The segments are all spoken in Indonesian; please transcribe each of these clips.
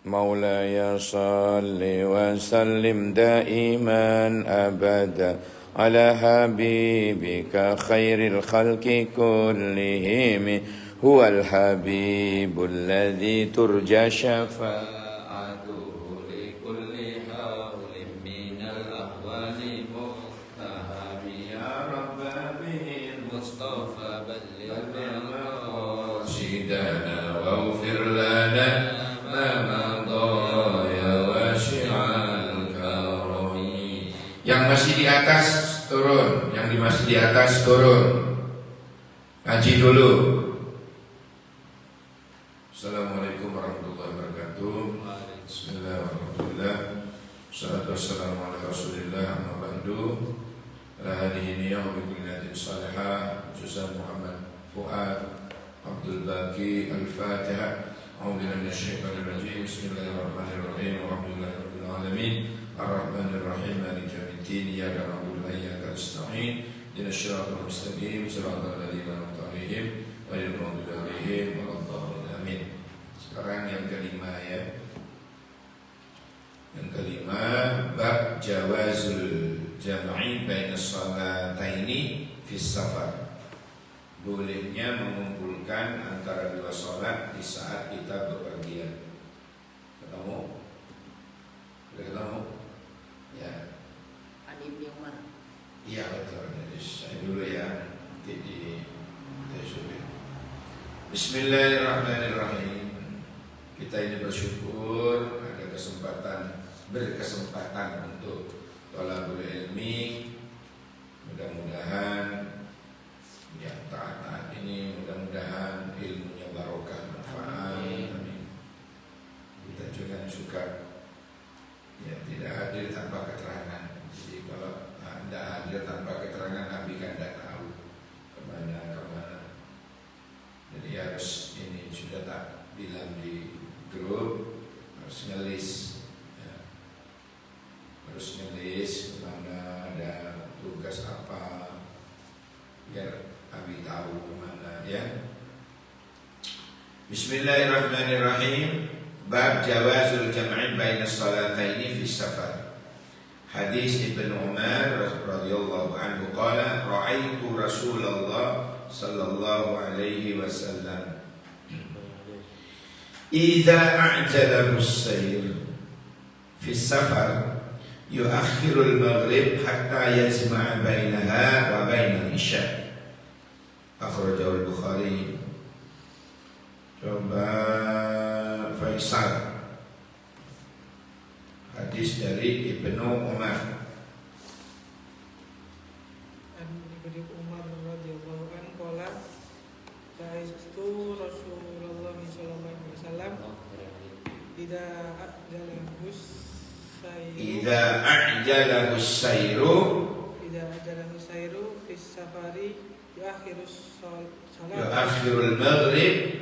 مولاي صل وسلم دائما أبدا على حبيبك خير الخلق كلهم هو الحبيب الذي ترجى شفاعته لكل حول من الأحوال مقتهب يا رب به المصطفى بلغ مقاصدنا واغفر لنا ما مضى يا واسع الكرم. Yang masih di atas turun, yang masih di atas turun. Ngaji dulu. Assalamualaikum warahmatullahi wabarakatuh. Bismillahirrahmanirrahim. Wassalatu wassalamu ala Rasulillah amma ba'du. Ala hadihi niyah wa bikulliyatin salihah. Juzan Muhammad Fuad Abdul Baqi Al-Fatihah. A'udzubillahi minasyaitonir rajim. Bismillahirrahmanirrahim. Alhamdulillahirabbil alamin. Ar-Rahmanir-Rahim. Maliki yaumiddin. Iyyaka na'budu wa iyyaka nasta'in. Ihdinas siratal mustaqim. Siratal ladzina an'amta 'alaihim ghairil maghdubi 'alaihim waladdallin. Amin. Sekarang yang kelima ya. Yang kelima, bab jawazul jam'i bainas sholataini fis safar. Bolehnya mengumpulkan antara dua sholat di saat kita bepergian. Ketemu? Sudah ketemu? Ya. Ibnu Umar. Iya betul. Jadi saya dulu ya. Nanti di Tesubin. Bismillahirrahmanirrahim. Kita ini bersyukur ada berkesempatan untuk thalabul ilmi. Mudah-mudahan yang taat ini mudah-mudahan ilmunya barokah manfaat. Amin. Kita juga suka ya tidak hadir tanpa keterangan. Jadi kalau Anda hadir tanpa keterangan, Nabi kan tidak tahu kemana. Jadi harus ini sudah tak bilang di grup, harus ngelis ya. Harus ngelis kemana ada tugas apa biar Nabi tahu kemana ya. Bismillahirrahmanirrahim. Bab jawazul jam'i bainas sholataini fi safar. Hadis Ibnu Umar radhiyallahu anhu qala ra'aitu Rasulullah sallallahu alaihi wasallam idza a'jala as-sayr fi safar yu'akhiru al-maghrib hatta yajma'a bainaha wa bainal isya. Akhrajahu al-Bukhari. Coba Faisal. Hadis dari Ibnu Umar. Ibnu Umar radhiyallahu anhu qala sa'aitu Rasulullah sallallahu alaihi wasallam idza a'jalahu as-sayru fi safari yu'akhirul maghrib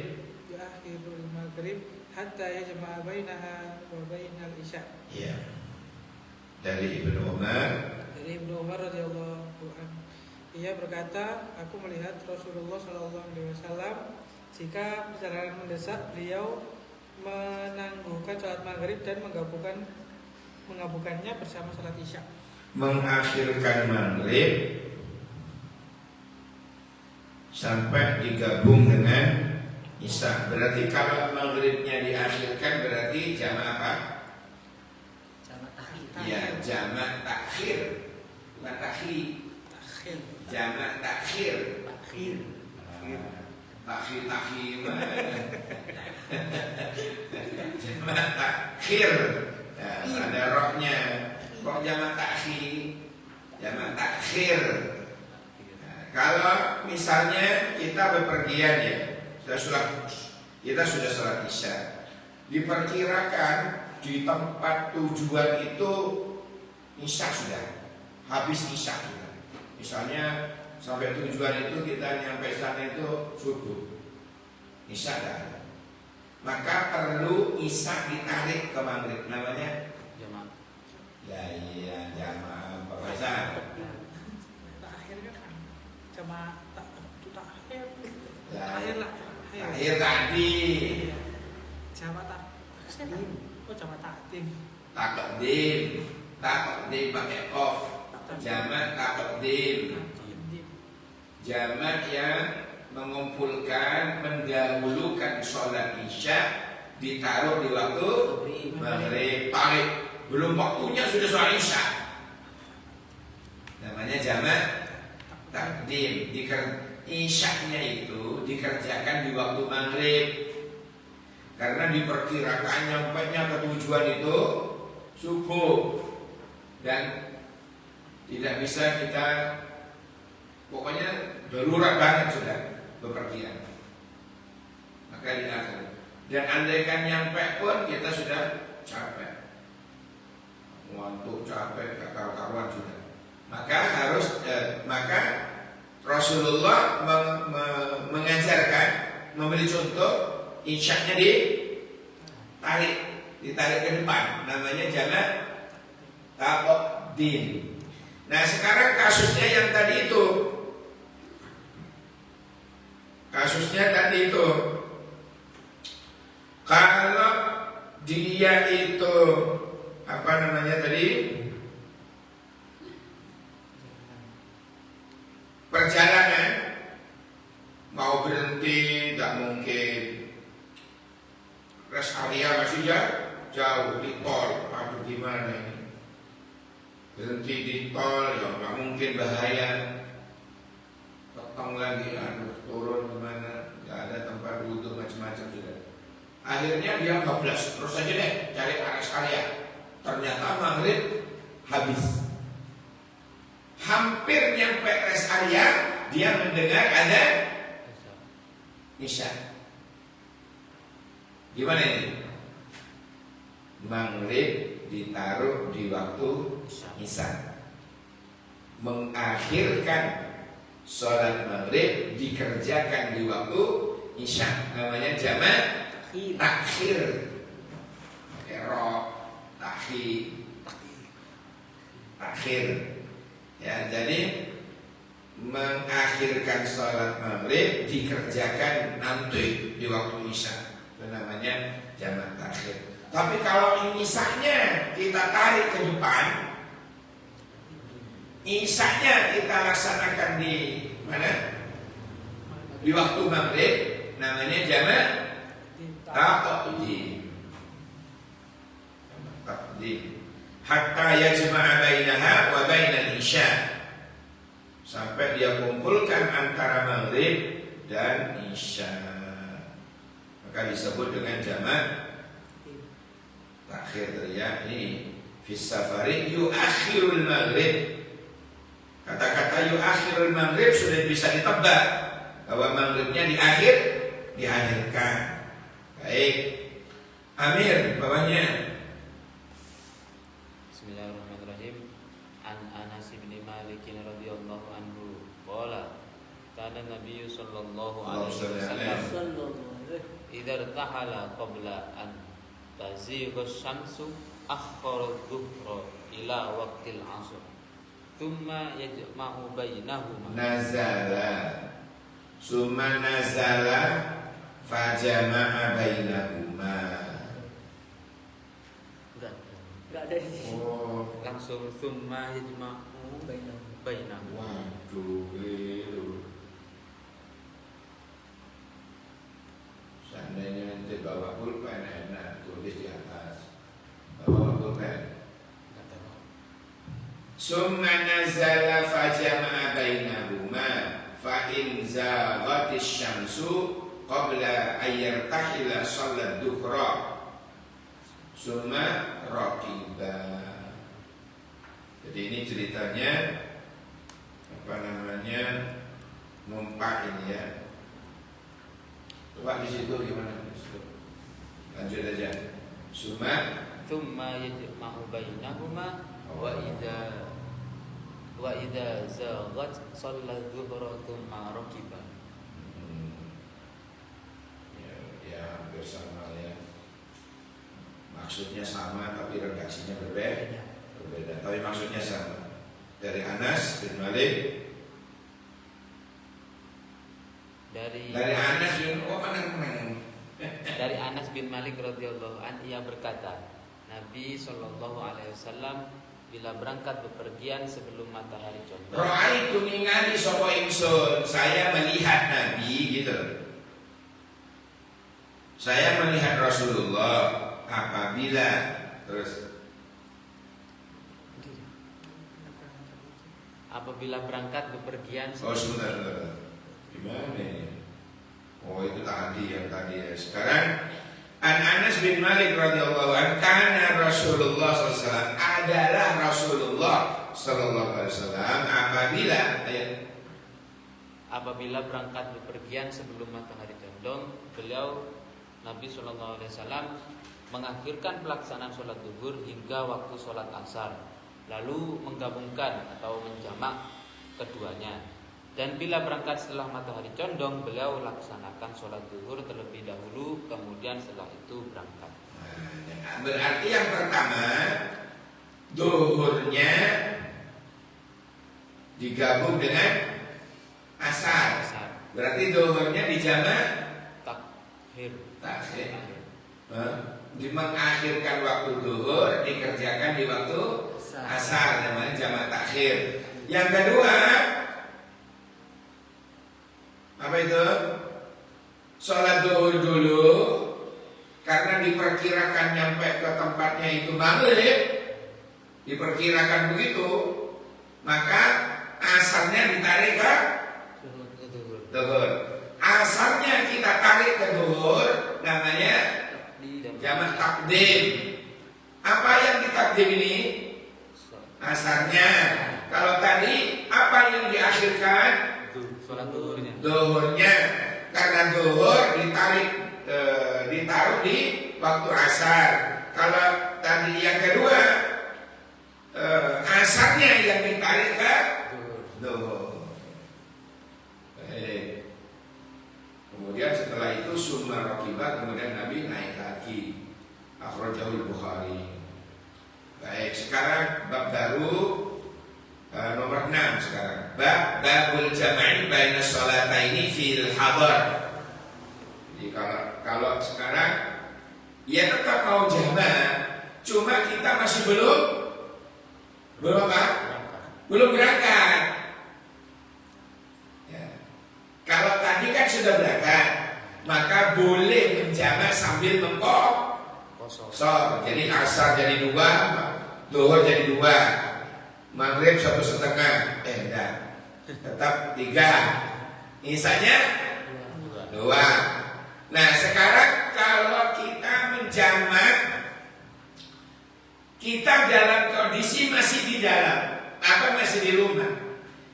hatta yajma'a bainaha wa bainal isya. Ya. Dari Ibnu Umar. Dari Ibnu Umar radhiyallahu anhu. Ia berkata, aku melihat Rasulullah sallallahu alaihi wasallam jika perjalanan mendesak, beliau menangguhkan salat maghrib dan menggabungkannya bersama salat isya. Mengakhirkan maghrib sampai digabung dengan isya. Berarti kalau maghribnya diakhirkan berarti jamak apa? Jamak takhir. Ya, jamak takhir. Bukan takhir. Jamak takhir. Takhir. Takhir. Jamak takhir. Ya, ada rohnya. Kok jamak takhir? Jamak takhir. Nah, kalau misalnya kita bepergian ya, kita sudah sholat isya, diperkirakan di tempat tujuan itu isya sudah habis isya. Misalnya sampai tujuan itu kita nyampe sana itu subuh, isya dah. Maka perlu isya ditarik ke maghrib, namanya Jamak. ya iya jamaah Pak Faisal. Takhir kan jamak takhir. Ya, Takhir lah. akhir tadi. Jamak Oh jamak takdim. Takdim pakai qaf. Jamak takdim. Jamak yang mengumpulkan, mendahulukan sholat isya ditaruh di waktu maghrib. Tarik belum waktunya sudah sholat isya. Namanya jamak takdim. Isyaknya itu dikerjakan di waktu maghrib. Karena diperkirakan nyampainya ke tujuan itu subuh. Dan tidak bisa kita, pokoknya darurat banget sudah bepergian. Maka di akhir. Dan andaikan nyampe pun kita sudah capek, ngantuk, capek, karuan sudah. Maka maka Rasulullah mengajarkan, memberi contoh, isyaknya ditarik ke depan, namanya jamak takdim. Nah sekarang kasusnya yang tadi itu, kalau dia itu apa namanya tadi, perjalanan mau berhenti tak mungkin, rest area masih jauh di tol, aduh gimana ini, berhenti di tol ya nggak mungkin, bahaya, potong lagi, aduh turun kemana, nggak ada tempat duduk, macam-macam sudah. Akhirnya dia bablas, terus aja deh cari rest area. Ternyata maghrib habis. Hampir nyampe rest area, dia mendengar ada isya. Gimana ini? Maghrib ditaruh di waktu isya. Mengakhirkan sholat maghrib dikerjakan di waktu isya. Namanya jamak takhir. Pakai ro, takhir. Ya, jadi mengakhirkan sholat maghrib dikerjakan nanti di waktu isya. Itu namanya jamak takhir. Tapi kalau isya-nya kita tarik ke depan, isya-nya kita laksanakan di mana? Di waktu maghrib, namanya jamak takdim. Hatta yajma'a bainaha wa bainal isya, sampai dia kumpulkan antara maghrib dan isya, maka disebut dengan jamak takhir. Ini fis safari yuakhirul maghrib. Kata-kata yuakhirul maghrib sudah bisa ditebak bahwa maghribnya diakhirkan. Baik, Amir bawahnya. Bismillahirrahmanirrahim. An Anas bin Malik radhiyallahu anhu qala kana Nabi sallallahu alaihi wasallam idza irtahala qabla an tazigha asy-syamsu akhkhara adh-dhuhra ila waqtil 'ashr thumma yajma'u bainahuma summa nazala fajama'a bainahuma. Enggak ada di sini. Oh, langsung thumma yajma'u bainahuma. waduh, itu. Seandainya nanti bawa pulpen enak, tulis di atas. Bawa pulpen. Summa nazala fajama'a bainahuma fa in zaghatis syamsu qabla ayyartahila shalat duhra summa raqiba. Jadi ini ceritanya apa namanya, numpak ini ya. Coba di situ gimana? Lanjut aja. Thumma yajma'u bainahuma wa idza zaghat shalla dhuhra thumma raqiba. Ya hampir sama ya. Maksudnya sama tapi redaksinya berbeda. Tapi maksudnya sama. Dari Anas bin Malik. Dari Anas bin, oh mana Dari Anas bin Malik radhiyallahu an, ia berkata, Nabi sallallahu alaihi wasallam bila berangkat bepergian sebelum matahari condong. Ra'aitu ningali sapa ingsun, saya melihat Nabi gitu. Saya melihat Rasulullah apabila apabila berangkat bepergian sebentar. Gimana ini? Oh, itu tadi yang tadi ya. Sekarang An Anas bin Malik radhiyallahu anhu, kana Rasulullah SAW, adalah Rasulullah sallallahu alaihi wasallam apabila berangkat bepergian sebelum matahari condong, beliau Nabi sallallahu alaihi wasallam mengakhirkan pelaksanaan sholat zuhur hingga waktu sholat asar, lalu menggabungkan atau menjamak keduanya. Dan bila berangkat setelah matahari condong, beliau laksanakan sholat zuhur terlebih dahulu, kemudian setelah itu berangkat. Berarti yang pertama, zuhurnya digabung dengan asar. Berarti zuhurnya dijamak takhir. Mengakhirkan waktu zuhur dikerjakan di waktu asar, namanya jamak takhir. Yang kedua, apa itu? Sholat zuhur dulu, karena diperkirakan nyampe ke tempatnya itu maghrib, diperkirakan begitu, maka asarnya ditarik ke zuhur. Asarnya kita tarik ke zuhur, namanya jamak takdim. Apa yang ditakdim ini? Asarnya. Kalau tadi apa yang diakhirkan? Sholat zuhurnya. Zuhurnya. Karena zuhur ditaruh di waktu asar. Kalau tadi yang kedua, asarnya yang ditarik ke zuhur. Kemudian setelah itu summa rakiba, kemudian Nabi naik lagi. Akhrajahul Bukhari. Baik, sekarang bab baru nomor 6 sekarang. Babul jam'i baina sholataini fil hadar. Jadi kalau sekarang ya tetap mau jamak, cuma kita masih belum apa? Belum berangkat. Ya. Kalau tadi kan sudah berangkat, maka boleh menjamak sambil mengkosor. Jadi asar jadi 2, zuhur jadi 2, maghrib 1,5. Enggak, tetap 3. Misalnya 2. Nah sekarang kalau kita menjamak, kita dalam kondisi masih di dalam, masih di rumah,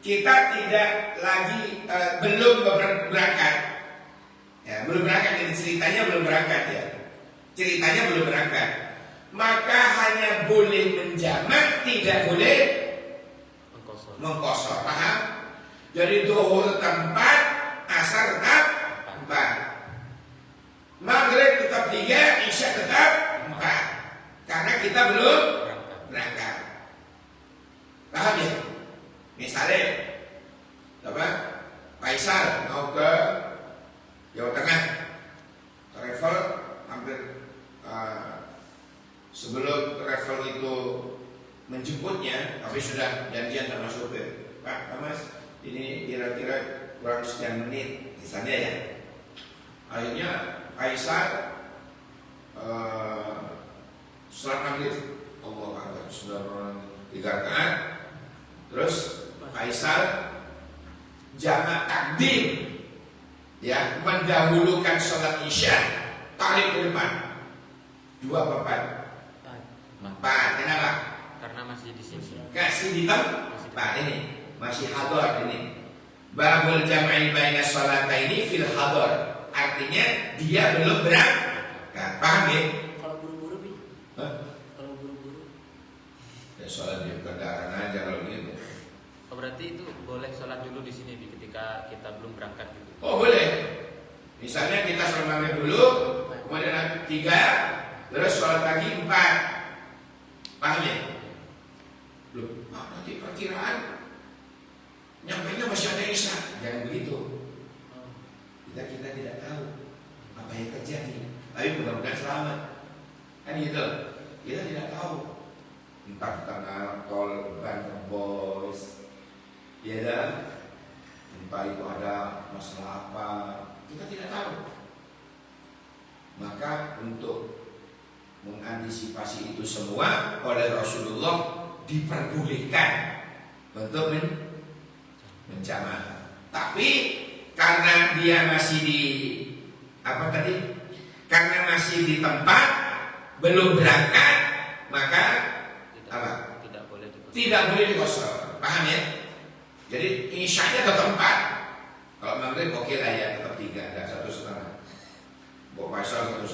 kita tidak lagi belum berangkat. Ya, belum berangkat, jadi ceritanya belum berangkat ya. Ceritanya belum berangkat. Maka hanya boleh menjamak, tidak boleh mengkosor. Paham? Jadi zuhur tetap 4, asar tetap 4. Maghrib tetap 3, isya tetap 4. Karena kita belum berangkat. Paham ya? Misalnya apa? Faisal mau ke Jawa Tengah, travel hampir sebelum travel itu menjemputnya, tapi sudah janjian sama supir. Pak, Mas, ini kira-kira kurang sekian menit, misalnya ya. Akhirnya Faisal sholat maghrib, Allahu Akbar, sudah 3 rakaat. Terus Faisal jamak takdim, ya, mendahulukan sholat isya, tarik ke depan 2 apa 4? 4. Kenapa? Karena masih di sini. Kasih di tempat ini, masih hadar ini. Babul jam'i baina sholataini fil hadar. Artinya dia belum berangkat. Paham ya? Kalau buru-buru bi? Kalau buru-buru? Ya sholat di kendaraan aja kalau gitu. Oh, berarti itu boleh sholat dulu di sini bi, ketika kita belum berangkat gitu. Oh boleh. Misalnya kita sholat maghrib dulu, kemudian 3, terus sholat lagi 4. Paham ya? Belum. Nanti perkiraan nyampainya masih ada isya. Jangan begitu. Kita tidak tahu apa yang terjadi. tapi mudah-mudahan selamat. Kan gitu. Kita tidak tahu. Entah di tengah tol ban terbois, ya kan? Entah itu ada masalah apa, kita tidak tahu. Maka untuk mengantisipasi itu semua oleh Rasulullah diperbolehkan untuk menjamaah. Tapi karena dia masih di apa tadi? Karena masih di tempat belum berangkat, maka tidak boleh dikosor. Paham ya? Jadi isyanya ke tempat. Kalau maghrib oke lah ya, tetap 3, enggak 1,5. Bawa pasal 1,5.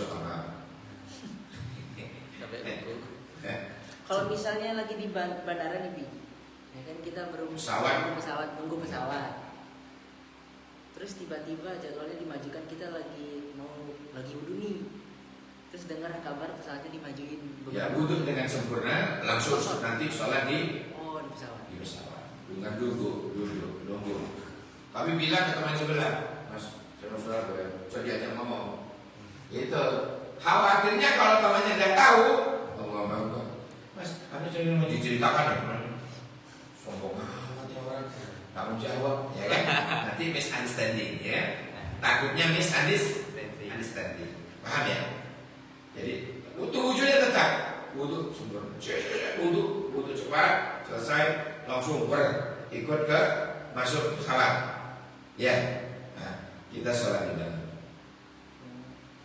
Kalau misalnya lagi di bandara nih, Bi, ya kan kita nunggu pesawat. Terus tiba-tiba jadwalnya dimajukan, kita lagi wudhu nih. Terus dengar kabar pesawatnya dimajuin. Ya wudhu dengan sempurna, langsung nanti sholat di pesawat. Di pesawat. Bukan nunggu. Kami bilang ke teman sebelah, Mas, saya mau sholat, saya diajak ngomong. Itu khawatirnya kalau temannya nggak tahu, Mas, Anda jadi mau diceritakan ya? Sombong amat ya orang, tanggung jawab, ya kan? Nanti misunderstanding, ya. Takutnya misunderstanding, paham ya? Jadi ujungnya tetap wudhu sempurna, wudhu cepat, selesai langsung ikut ke masuk pesawat, ya. Nah, kita sholat di dalam.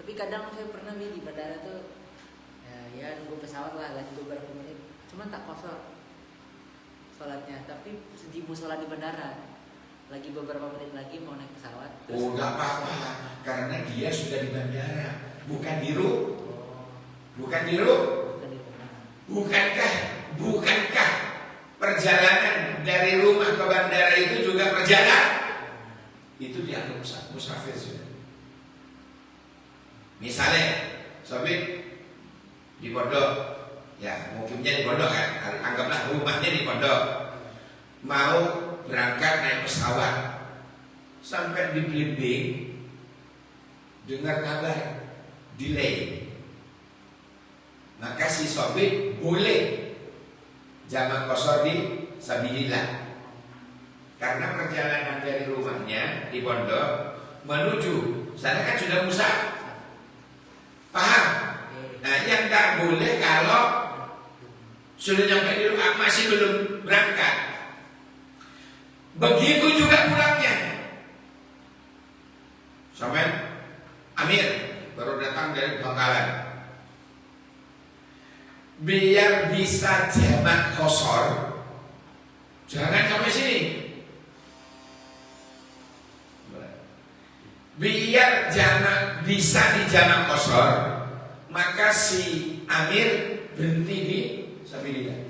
Tapi kadang saya pernah di bandara tuh, ya nunggu pesawat lah, lagi beberapa menit, cuman tak kosor sholatnya. Tapi di musola di bandara, lagi beberapa menit lagi mau naik pesawat. Oh, nggak apa-apa, karena dia sudah di bandara, bukan di rumah. Bukankah perjalanan dari rumah ke bandara itu juga perjalanan? Itu dianggap musafir sudah. Misalnya, Sobit di pondok, ya mukimnya di pondok kan, anggaplah rumahnya di pondok, mau berangkat naik pesawat, sampai di Blimbing, dengar kabar delay, maka si Sobit boleh jamak qashar di sabilillah, karena perjalanan dari rumahnya di pondok menuju sana kan sudah musafir. Paham? Nah, yang tak boleh kalau sudah nyampe di rumah masih belum berangkat. Begitu juga pulangnya. Sampai Amir baru datang dari Bangkalan. Biar bisa jamak qashar, jangan sampai sini. Biar jamak bisa dijamak qashar, maka si Amir berhenti di sabilillah.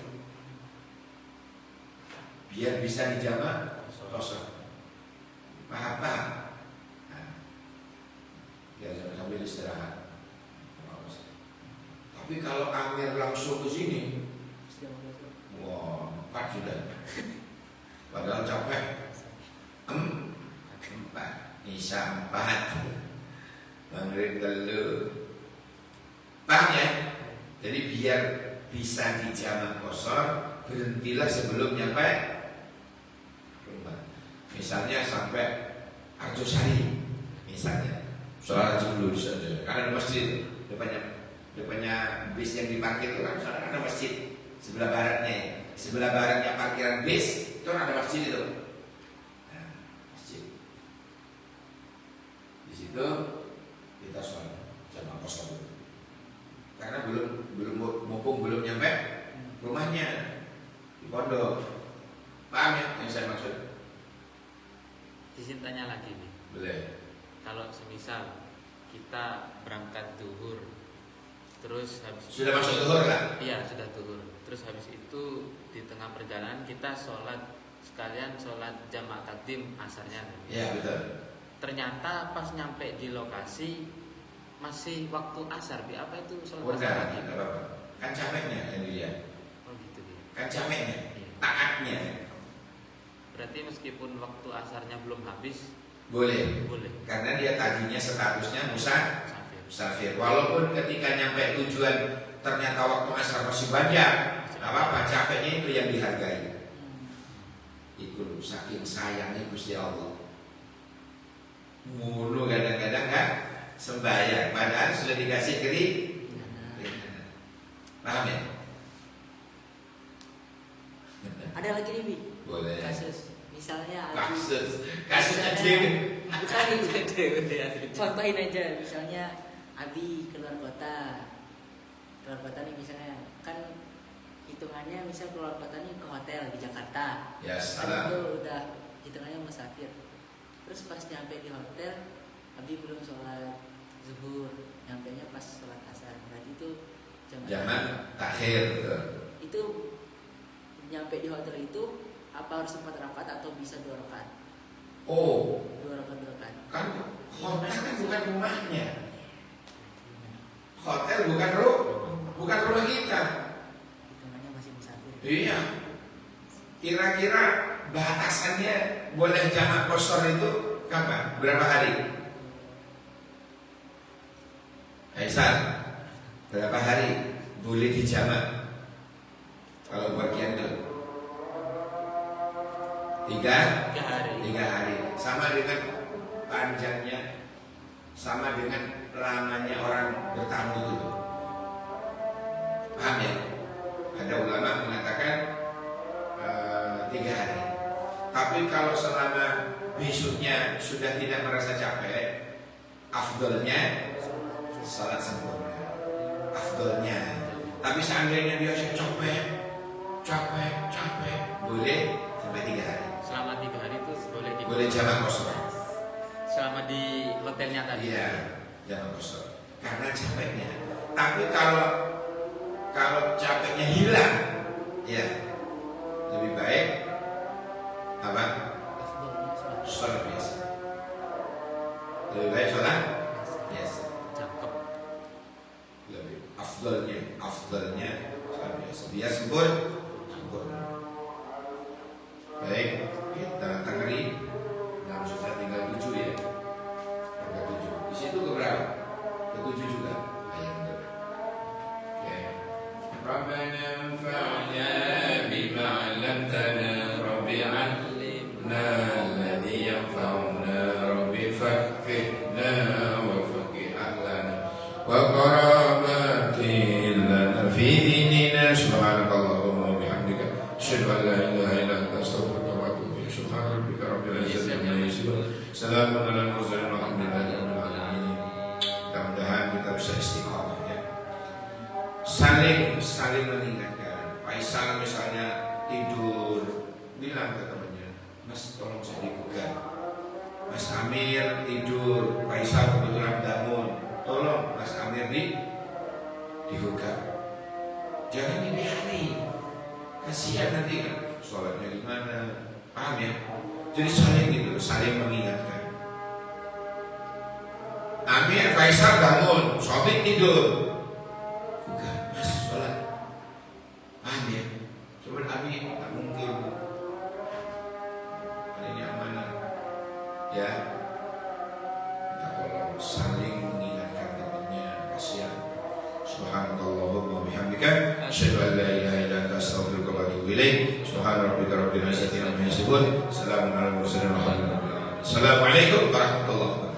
Biar bisa dijamak qashar. Paham? Nah, biar sambil istirahat. Tapi kalau Amir langsung ke sini, wah, 4 sudah. Padahal capek. 4, Isya 4, Maghrib 3. Paham ya? Jadi biar bisa dijamak qashar, berhentilah sebelum nyampe rumah. Misalnya sampai Arjosari, misalnya sholat dulu di sana, karena ada masjid depannya bis yang diparkir itu kan, sana ada masjid sebelah baratnya parkiran bis itu ada masjid itu. Nah, masjid di situ kita sholat jamak qashar dulu, karena belum nyampe rumahnya di pondok. Paham ya yang saya maksud? Izin tanya lagi nih. Boleh. Kalau semisal kita berangkat zuhur, terus habis Sudah masuk zuhur kan? Iya, sudah zuhur. Terus habis itu di tengah perjalanan kita sekalian sholat jamak takdim asarnya. Iya, betul. Ternyata pas nyampe di lokasi masih waktu asar, apa itu sholat Udah, asar lagi? enggak apa-apa. Kan capeknya yang dilihat. Oh gitu ya. Kan capeknya, Iya. taatnya. Berarti meskipun waktu asarnya belum habis, Boleh. boleh. Karena dia tadinya statusnya musafir. Musafir. musafir. Walaupun ketika nyampe tujuan ternyata waktu asar masih banyak, nggak apa-apa, capeknya itu yang dihargai. Itu saking sayangnya Gusti Allah. Mulu kadang-kadang kan sembahyang, padahal sudah dikasih keringanan. Paham ya? Ada lagi nih Bi. Boleh. Kasus. Misalnya Kasus aja. Bukan itu. Contohin aja, misalnya Abi keluar kota. Keluar kota nih misalnya, kan hitungannya misal keluar kota nih ke hotel di Jakarta. Ya, Kan salah. itu udah hitungannya musafir. Terus pas nyampe di hotel, Abi belum sholat zuhur, nyampenya pas sholat asar. Berarti itu Jangan takhir. itu nyampe di hotel itu apa harus 4 rakaat atau bisa 2 rakaat? Oh, 2 rakaat. kan hotel kan bukan rumahnya. Hotel bukan rumah kita. Hitungannya masih musafir. Iya. Kira-kira batasannya boleh jamak qasar itu kapan? Berapa hari? Aisyah, berapa hari boleh dijamak? Kalau bagian itu 3 hari. Sama dengan panjangnya, sama dengan lamanya orang bertamu itu. Paham ya? Ada ulama mengatakan 3 hari. Tapi kalau selama besoknya sudah tidak merasa capek, afdolnya salat sempurna. Afdolnya. Tapi seandainya dia capek, boleh sampai 3 hari. Selama 3 hari itu Boleh jamak qasar. Selama di hotelnya tadi. Iya, jamak qasar. Karena capeknya. Tapi kalau capeknya hilang, ya lebih baik apa? Sholat biasa. Lebih baik sholat biasa. Cakep. Lebih afdalnya sholat biasa. Biar sempurna. Baik, kita tengeri. Nah, sudah tinggal 7 ya. Angka 7. Di situ keberapa? Ke-7 juga. Ayo. Oke. Rabbana anfa'na bima 'allamtana rabbi 'allimna alladhi yanfa'una rabbi faqqihna wa faqih ahlana wa qaramatin lana fi dinina subhanakallahumma wa bihamdika asyhadu an la ilaha illa anta astaghfiruka wa atubu ilaik. Subhana rabbika rabbil izzati amma yasifun. Salamun alal mursalin walhamdulillahi rabbil alamin. Mudah-mudahan kita bisa istiqomah ya. Saling mengingatkan. Faisal misalnya tidur, bilang ke temannya, Mas tolong saya digugah. Mas Amir tidur, Faisal kebetulan bangun, tolong Mas Amir digugah. Jangan ini hari, kasihan nanti kan sholatnya gimana, paham ya? Jadi saling mengingatkan. Amir, Faisal bangun, Sobik tidur, bukan, Mas sholat, paham ya? Coba Amir, tak mungkin, kali ini amanah, ya. Kita tolong saling mengingatkan temannya, kasihan. Subhanallahumma wa bihamdika asyhadu an la ilaha illa anta astaghfiruka wa atubu ilaik. Subhana rabbika rabbil izzati amma yasifun. Salamun alal mursalin walhamdulillahi rabbil alamin. Assalamualaikum warahmatullahi wabarakatuh.